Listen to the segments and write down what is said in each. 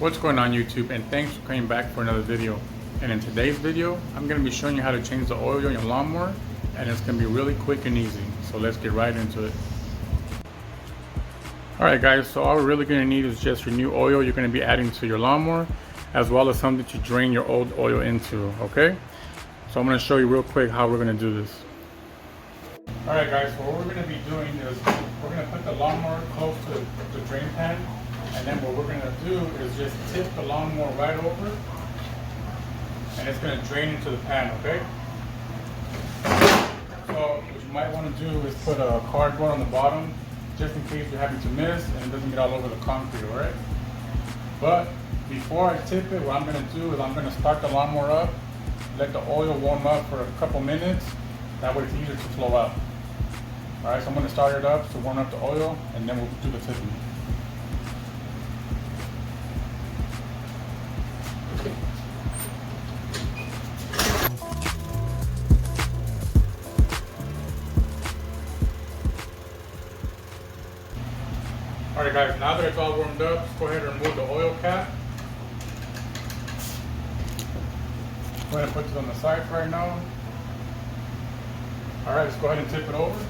What's going on YouTube, and thanks for coming back for another video. And in today's video I'm going to be showing you how to change the oil on your lawnmower, and it's going to be really quick and easy. So let's get right into it. Alright guys, so all we're really going to need is just your new oil you're going to be adding to your lawnmower, as well as something to drain your old oil into, okay? So I'm going to show you real quick how we're going to do this. Alright guys, so what we're going to be doing is we're going to put the lawnmower close to the drain pan, and then what we're going to do is just tip the lawnmower right over, and it's going to drain into the pan, okay? So what you might want to do is put a cardboard on the bottom, just in case you're having to miss and it doesn't get all over the concrete, alright? But before I tip it, what I'm going to do is I'm going to start the lawnmower up, let the oil warm up for a couple minutes, that way it's easier to flow out. Alright, so I'm going to start it up to warm up the oil, and then we'll do the tipping. Alright guys, now that it's all warmed up, let's go ahead and remove the oil cap. Go ahead and put it on the side right now. Alright, let's go ahead and tip it over.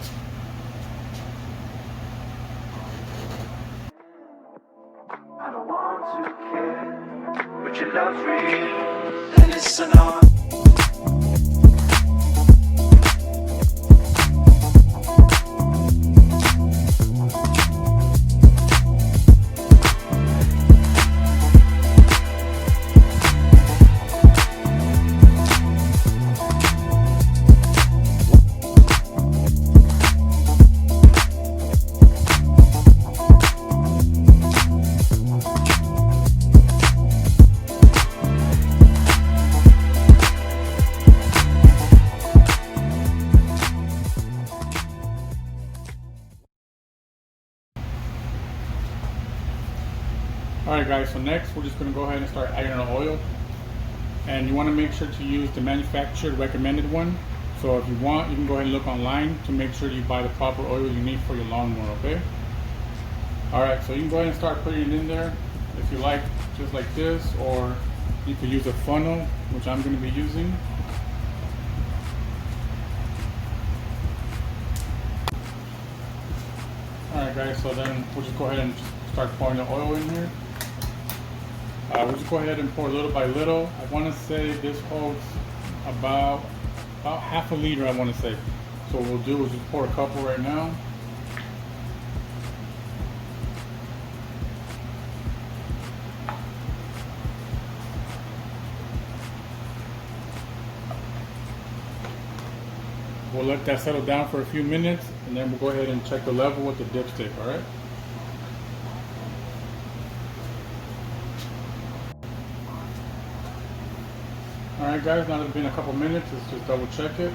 I don't want to care, but your love's real, and it's an art. Alright guys, so next we're just going to go ahead and start adding our oil. And you want to make sure to use the manufacturer recommended one. So if you want, you can go ahead and look online to make sure you buy the proper oil you need for your lawnmower, okay? Alright, so you can go ahead and start putting it in there if you like, just like this, or you could use a funnel, which I'm going to be using. Alright guys, so then we'll just go ahead and start pouring the oil in here. We'll just go ahead and pour little by little. I want to say this holds about half a liter, I want to say. So what we'll do is just pour a couple right now. We'll let that settle down for a few minutes, and then we'll go ahead and check the level with the dipstick, alright? Alright guys, now that it's been a couple minutes, let's just double check it.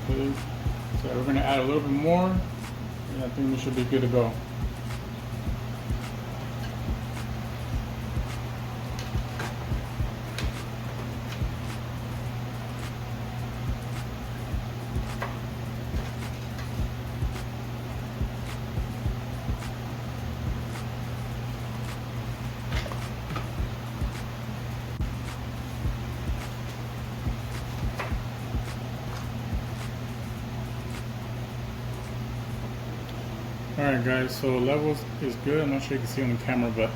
Okay, so we're going to add a little bit more, and I think we should be good to go. Alright guys, so levels is good. I'm not sure you can see on the camera, but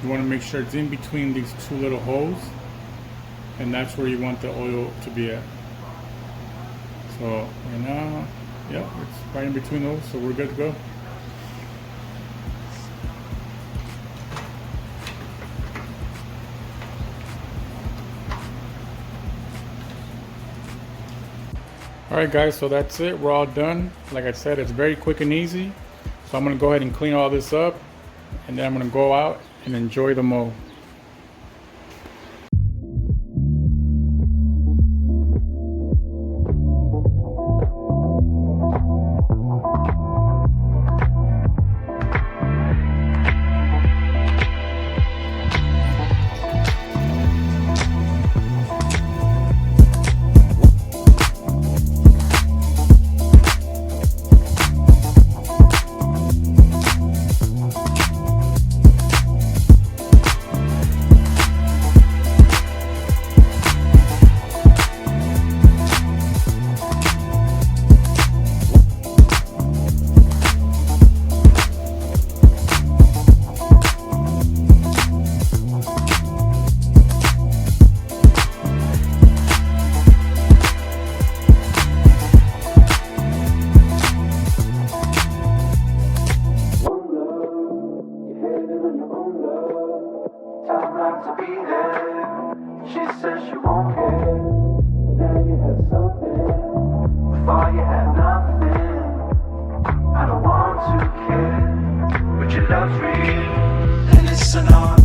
you want to make sure it's in between these two little holes, and that's where you want the oil to be at. So right now, yep, it's right in between those, so we're good to go. Alright guys, so that's it. We're all done. Like I said, it's very quick and easy. So I'm going to go ahead and clean all this up, and then I'm going to go out and enjoy the mow. says she won't care. Now you have something. Before you had nothing. I don't want to care, but your love's real, and it's an art.